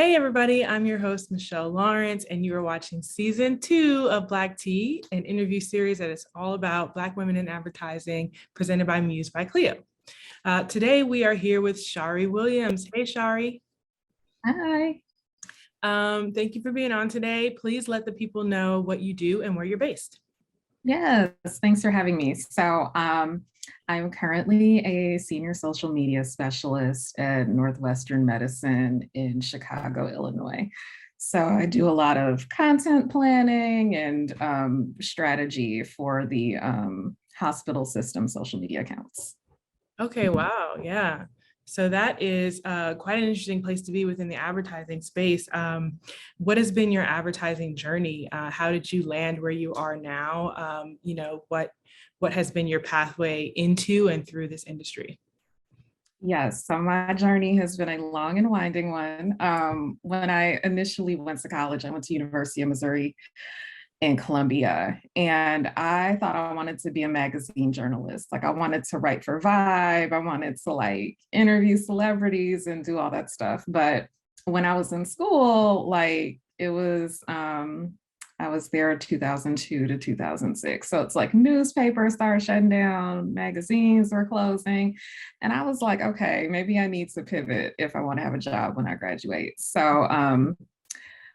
Hey everybody, I'm your host, Michelle Lawrence, and you are watching season 2 of Black Tea, an interview series that is all about Black women in advertising, presented by Muse by Cleo. Today we are here with Shari Williams. Hey Shari. Hi. Thank you for being on today. Please let the people know what you do and where you're based. Yes, thanks for having me. I'm currently a senior social media specialist at Northwestern Medicine in Chicago, Illinois. So I do a lot of content planning and strategy for the hospital system social media accounts. Okay, wow, yeah. So that is quite an interesting place to be within the advertising space. What has been your advertising journey? How did you land where you are now? What has been your pathway into and through this industry? Yes, so my journey has been a long and winding one. When I initially went to college, I went to University of Missouri in Columbia. And I thought I wanted to be a magazine journalist. Like I wanted to write for Vibe. I wanted to like interview celebrities and do all that stuff. But when I was in school, like it was, I was there 2002 to 2006. So it's like newspapers started shutting down, magazines were closing. And I was like, okay, maybe I need to pivot if I want to have a job when I graduate.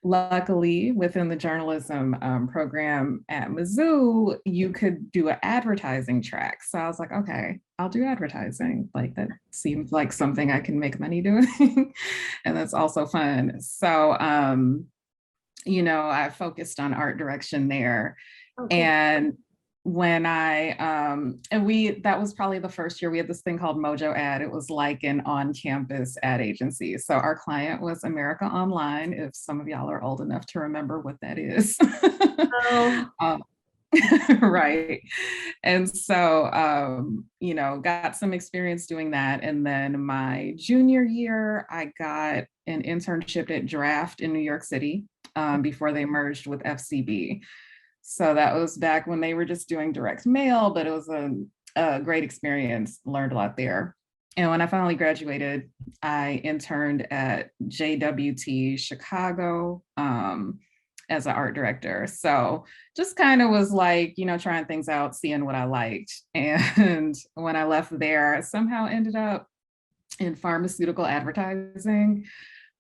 Luckily, within the journalism program at Mizzou, you could do an advertising track. So I was like, okay, I'll do advertising. Like that seems like something I can make money doing. And that's also fun. I focused on art direction there. Okay. And when that was probably the first year we had this thing called Mojo Ad. It was like an on-campus ad agency. So our client was America Online, if some of y'all are old enough to remember what that is. Oh. Right. And got some experience doing that. And then my junior year, I got an internship at Draft in New York City before they merged with FCB. So that was back when they were just doing direct mail, but it was a great experience, learned a lot there. And when I finally graduated, I interned at JWT Chicago as an art director. So just kind of was like, trying things out, seeing what I liked. And when I left there, I somehow ended up in pharmaceutical advertising.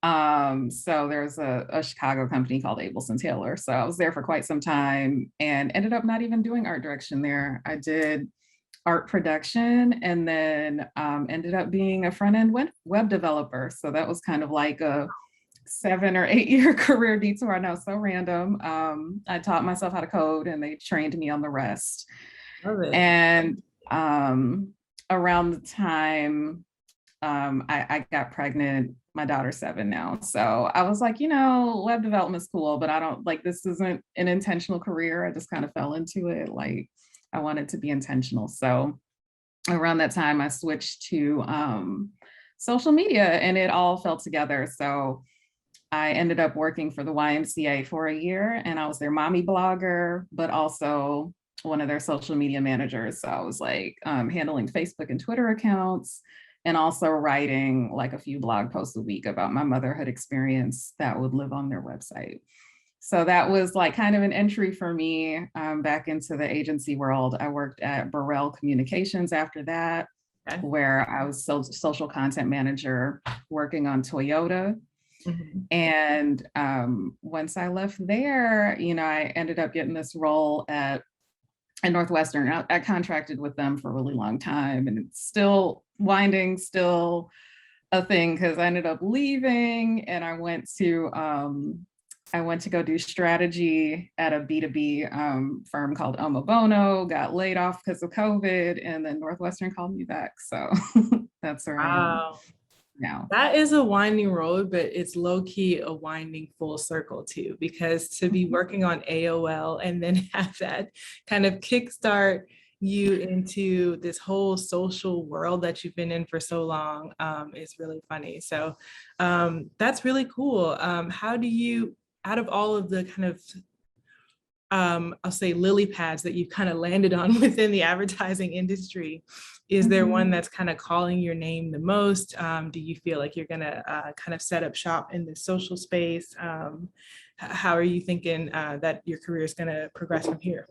So there's a Chicago company called Abelson Taylor. So I was there for quite some time and ended up not even doing art direction there. I did art production and then ended up being a front-end web developer. So that was kind of like a 7 or 8 year career detour. I know, so random. I taught myself how to code and they trained me on the rest. Love it. And around the time I got pregnant, my daughter's 7 now. So I was like, web development's cool, but I don't like, this isn't an intentional career. I just kind of fell into it. Like I wanted to be intentional. So around that time I switched to social media and it all fell together. So I ended up working for the YMCA for a year and I was their mommy blogger, but also one of their social media managers. So I was like handling Facebook and Twitter accounts, and also writing like a few blog posts a week about my motherhood experience that would live on their website. So that was like kind of an entry for me back into the agency world. I worked at Burrell Communications after that, okay, where I was social content manager working on Toyota. Mm-hmm. And once I left there, I ended up getting this role at Northwestern. I contracted with them for a really long time and it's still a thing because I ended up leaving and I went to go do strategy at a B2B firm called Omobono, got laid off because of COVID, and then Northwestern called me back. So that's where I am now. That is a winding road, but it's low-key a winding full circle too, because to be working on AOL and then have that kind of kickstart you into this whole social world that you've been in for so long is really funny. So that's really cool. How do you, out of all of the kind of I'll say lily pads that you've kind of landed on within the advertising industry. Is there one that's kind of calling your name the most? Do you feel like you're gonna kind of set up shop in the social space? How are you thinking that your career is gonna progress from here?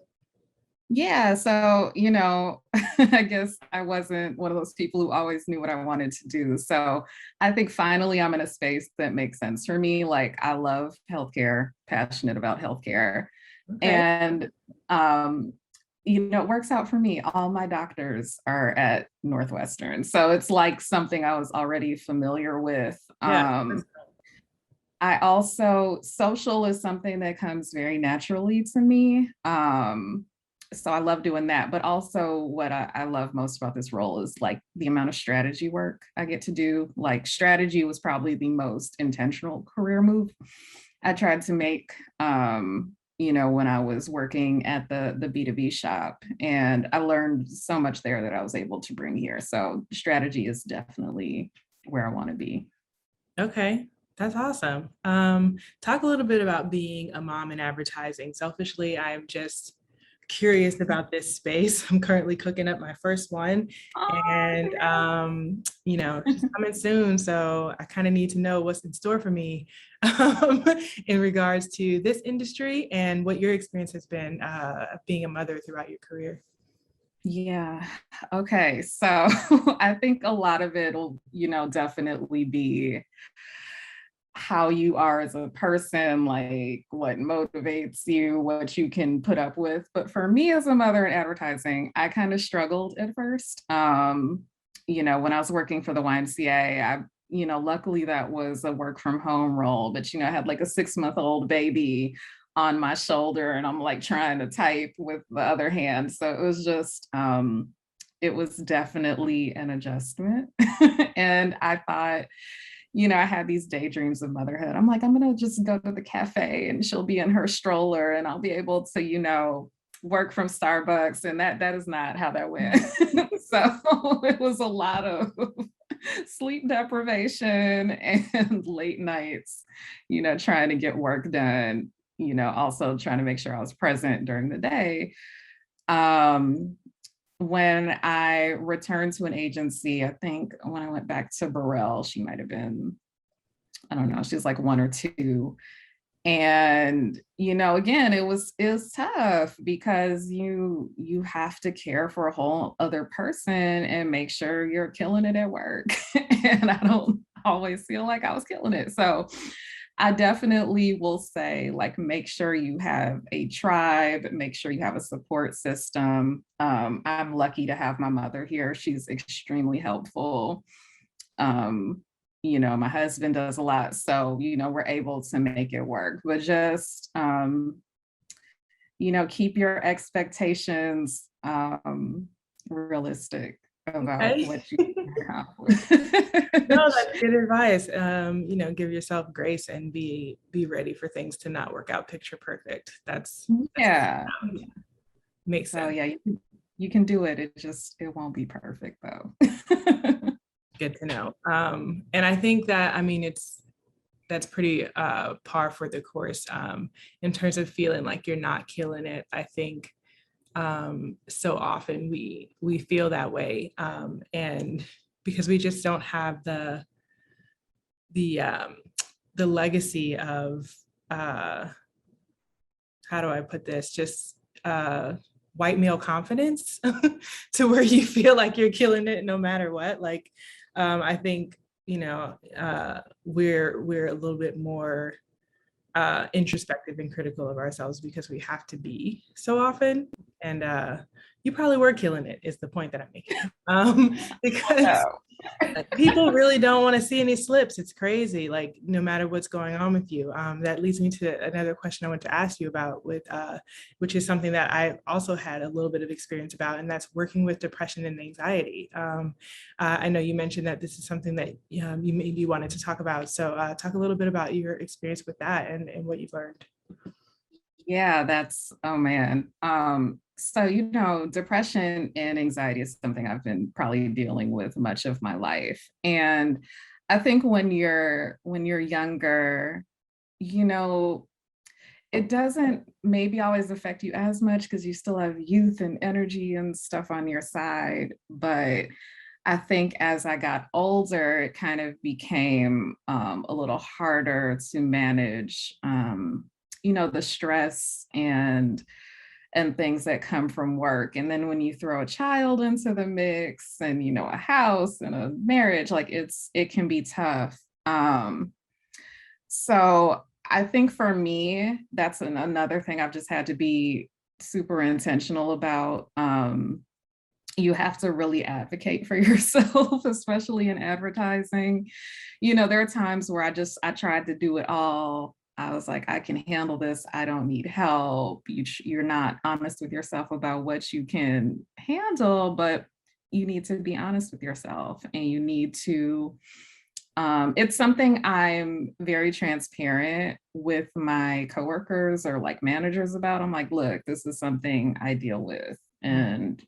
Yeah, so, I guess I wasn't one of those people who always knew what I wanted to do. So I think finally I'm in a space that makes sense for me. Like, I love healthcare, passionate about healthcare. Okay. And, it works out for me. All my doctors are at Northwestern. So it's like something I was already familiar with. Yeah. I also, social is something that comes very naturally to me. So I love doing that. But also, what I love most about this role is like the amount of strategy work I get to do. Like, strategy was probably the most intentional career move I tried to make. When I was working at the B2B shop, and I learned so much there that I was able to bring here. So strategy is definitely where I want to be. Okay, that's awesome. Talk a little bit about being a mom in advertising. Selfishly, I'm just curious about this space. I'm currently cooking up my first one, and she's coming soon. So I kind of need to know what's in store for me in regards to this industry and what your experience has been being a mother throughout your career. Yeah. Okay. So I think a lot of it will, definitely be how you are as a person, like what motivates you, what you can put up with. But for me as a mother in advertising, I kind of struggled at first. When I was working for the YMCA, luckily that was a work from home role, but, I had like a 6-month-old baby on my shoulder and I'm like trying to type with the other hand. So it was definitely an adjustment. And I thought, I had these daydreams of motherhood. I'm like, I'm going to just go to the cafe and she'll be in her stroller and I'll be able to, work from Starbucks. And that is not how that went. So it was a lot of sleep deprivation and late nights, trying to get work done, also trying to make sure I was present during the day. When I returned to an agency, I think when I went back to Burrell, she might have been, I don't know, she was like 1 or 2. And, again, it was tough because you have to care for a whole other person and make sure you're killing it at work. And I don't always feel like I was killing it. So I definitely will say, like, make sure you have a tribe, make sure you have a support system. I'm lucky to have my mother here. She's extremely helpful. My husband does a lot. So, we're able to make it work. But just, keep your expectations realistic about Okay. what you can accomplish. No, that's good advice. Give yourself grace and be ready for things to not work out picture perfect. That's Yeah. makes So sense. yeah, you can do it. It won't be perfect though. Good to know. And I think that that's pretty par for the course in terms of feeling like you're not killing it. I think so often we feel that way, and because we just don't have the legacy of how do I put this? Just white male confidence to where you feel like you're killing it no matter what. Like, I think, we're a little bit more introspective and critical of ourselves because we have to be so often. And you probably were killing it is the point that I'm making. Because people really don't want to see any slips. It's crazy, like no matter what's going on with you. That leads me to another question I want to ask you about which is something that I also had a little bit of experience about, and that's working with depression and anxiety. I know you mentioned that this is something that you maybe wanted to talk about. So talk a little bit about your experience with that and what you've learned. Yeah, oh man. So, depression and anxiety is something I've been probably dealing with much of my life. And I think when you're younger, you know, it doesn't maybe always affect you as much because you still have youth and energy and stuff on your side. But I think as I got older, it kind of became a little harder to manage, the stress and things that come from work. And then when you throw a child into the mix and, a house and a marriage, like it can be tough. So I think for me, that's another thing I've just had to be super intentional about. You have to really advocate for yourself, especially in advertising. There are times where I tried to do it all. I was like, I can handle this. I don't need help. You're not honest with yourself about what you can handle, but you need to be honest with yourself, and you need to it's something I'm very transparent with my coworkers or like managers about. I'm like, look, this is something I deal with. And,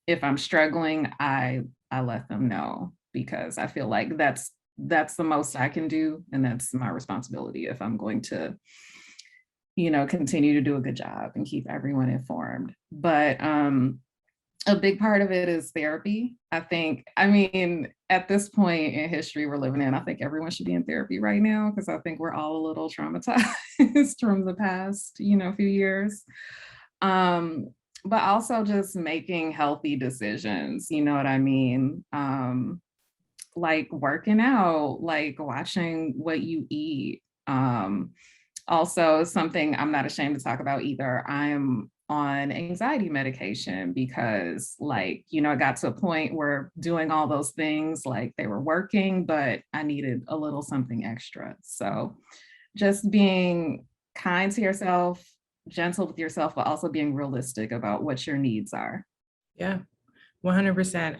if I'm struggling, I let them know, because I feel like that's the most I can do. And that's my responsibility if I'm going to, continue to do a good job and keep everyone informed. But a big part of it is therapy. At this point in history we're living in, I think everyone should be in therapy right now, because I think we're all a little traumatized from the past, few years. But also just making healthy decisions, you know what I mean? Like working out, like watching what you eat. Also, something I'm not ashamed to talk about either, I'm on anxiety medication because it got to a point where doing all those things, like they were working, but I needed a little something extra. So just being kind to yourself, gentle with yourself, but also being realistic about what your needs are. Yeah. 100%.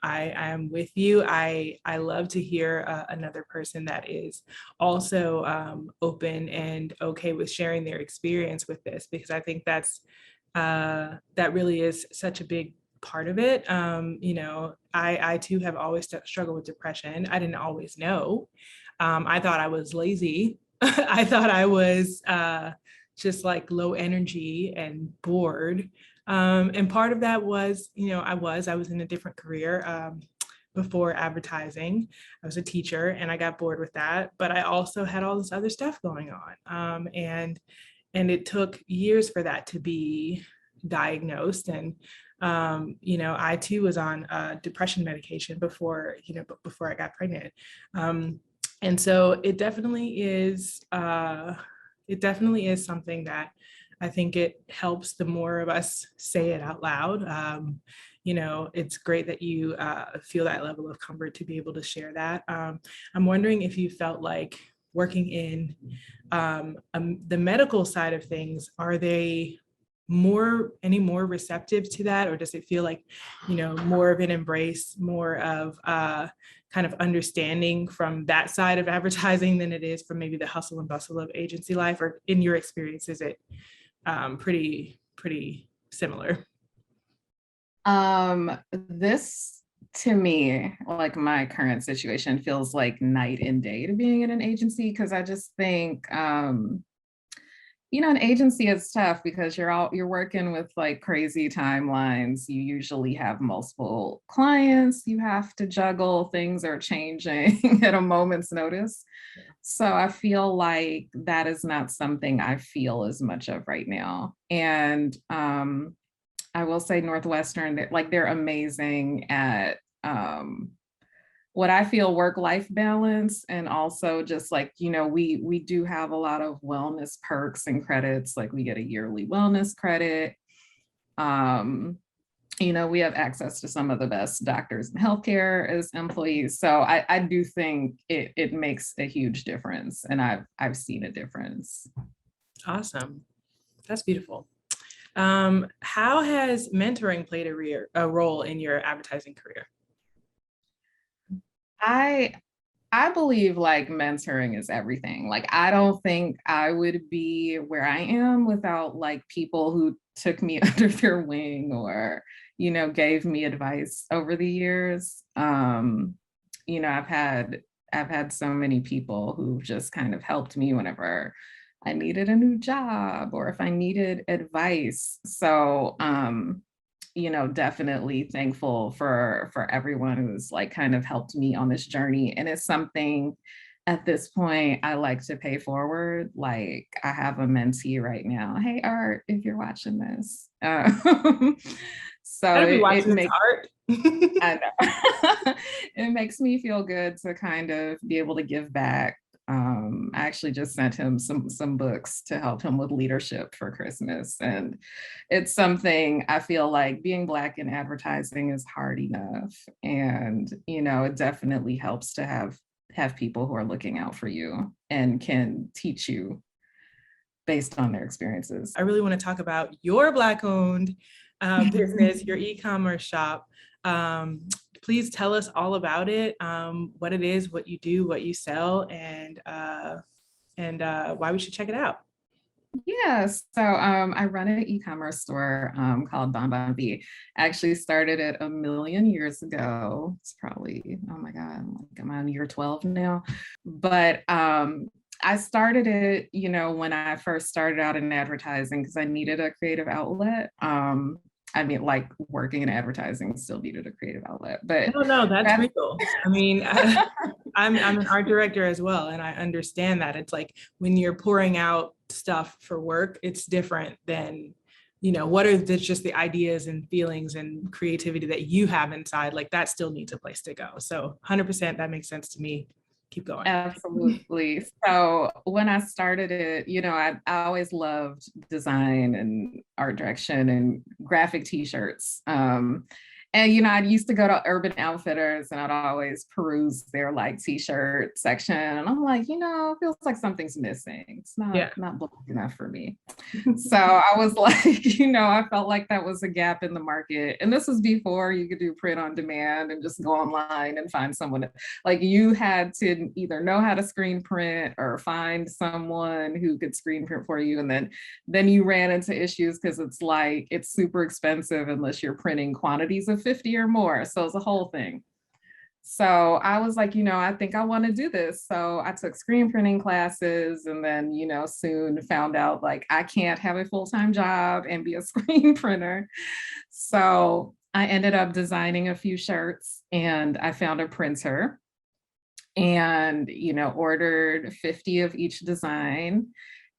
I am with you. I love to hear another person that is also open and okay with sharing their experience with this, because I think that really is such a big part of it. I too have always struggled with depression. I didn't always know. I thought I was lazy. I thought I was just like low energy and bored. And part of that was, I was in a different career before advertising. I was a teacher and I got bored with that, but I also had all this other stuff going on. And it took years for that to be diagnosed. And, I too was on depression medication before I got pregnant. And so it definitely is something that I think it helps the more of us say it out loud. It's great that you feel that level of comfort to be able to share that. I'm wondering if you felt like working in the medical side of things, are they any more receptive to that, or does it feel like, more of an embrace, more of kind of understanding from that side of advertising than it is from maybe the hustle and bustle of agency life? Or in your experience, is it pretty similar? This to me, like my current situation feels like night and day to being in an agency, because I just think an agency is tough because you're working with like crazy timelines. You usually have multiple clients you have to juggle, things are changing at a moment's notice. So I feel like that is not something I feel as much of right now. And I will say Northwestern, they're amazing at what I feel work-life balance, and also just we do have a lot of wellness perks and credits. Like we get a yearly wellness credit. We have access to some of the best doctors in healthcare as employees. So I do think it makes a huge difference, and I've seen a difference. Awesome. That's beautiful. How has mentoring played a role in your advertising career? I believe like mentoring is everything. Like I don't think I would be where I am without like people who took me under their wing or, gave me advice over the years. I've had so many people who've just kind of helped me whenever I needed a new job or if I needed advice. So, definitely thankful for everyone who's like kind of helped me on this journey. And it's something at this point I like to pay forward. Like I have a mentee right now. Hey, Art, if you're watching this. So Gotta be it watching this makes art. I know. It makes me feel good to kind of be able to give back. I actually just sent him some books to help him with leadership for Christmas, and it's something I feel like being Black in advertising is hard enough, and it definitely helps to have people who are looking out for you and can teach you based on their experiences. I really want to talk about your Black-owned business, your e-commerce shop. Please tell us all about it, what it is, what you do, what you sell, and why we should check it out. Yes. So I run an e-commerce store called Bon Bon Bee. I actually started it a million years ago. It's probably, oh my God, I'm on year 12 now. But I started it, when I first started out in advertising because I needed a creative outlet. I mean, like working in advertising still needed a creative outlet, but No, that's real. I mean, I'm an art director as well, and I understand that it's like when you're pouring out stuff for work, it's different than, what are just the ideas and feelings and creativity that you have inside, like that still needs a place to go. So 100%, that makes sense to me. Keep going. Absolutely. So when I started it, I always loved design and art direction and graphic t-shirts. And I used to go to Urban Outfitters and I'd always peruse their like t-shirt section. And I'm like, it feels like something's missing. It's not Black enough for me. So I was like, I felt like that was a gap in the market. And this was before you could do print on demand and just go online and find someone. Like you had to either know how to screen print or find someone who could screen print for you. And then you ran into issues because it's super expensive unless you're printing quantities of 50 or more. So it's a whole thing. So I was like, I think I want to do this. So I took screen printing classes and then, soon found out like I can't have a full-time job and be a screen printer. So I ended up designing a few shirts and I found a printer and, ordered 50 of each design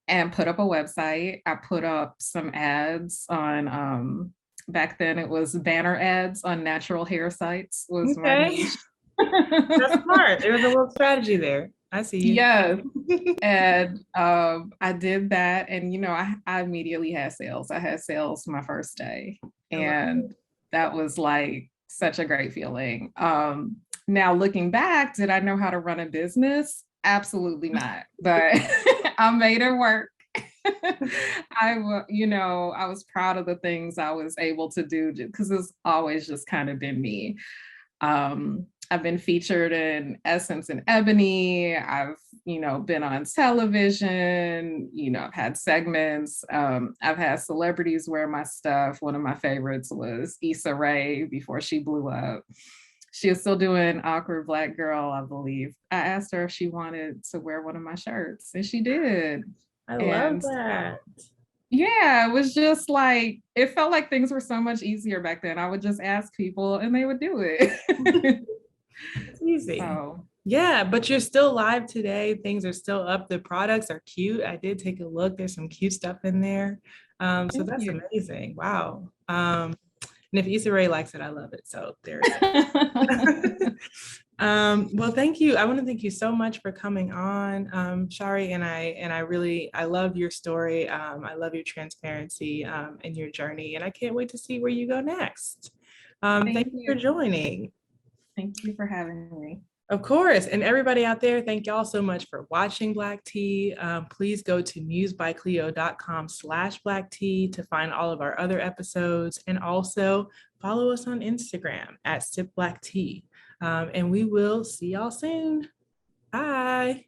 and put up a website. I put up some ads on, back then it was banner ads on natural hair sites was my niche. That's smart. There was a little strategy there. I see you. Yes. And I did that and I immediately had sales. I had sales my first day and that was like such a great feeling. Now looking back, did I know how to run a business? Absolutely not, but I made it work. I was proud of the things I was able to do because it's always just kind of been me. I've been featured in Essence and Ebony. I've, been on television, I've had segments. I've had celebrities wear my stuff. One of my favorites was Issa Rae before she blew up. She was still doing Awkward Black Girl, I believe. I asked her if she wanted to wear one of my shirts and she did. I love that. Yeah, it was just like, it felt like things were so much easier back then. I would just ask people and they would do it. It's easy. So, yeah, but you're still live today. Things are still up. The products are cute. I did take a look. There's some cute stuff in there. So that's amazing. Wow. And if Issa Rae likes it, I love it. So there it is. Well, thank you. I want to thank you so much for coming on, Shari. And I love your story. I love your transparency and your journey. And I can't wait to see where you go next. Thank you for joining. Thank you for having me. Of course. And everybody out there, thank y'all so much for watching Black Tea. Please go to musebycleo.com/Black Tea to find all of our other episodes. And also follow us on Instagram @SipBlackTea. And we will see y'all soon. Bye.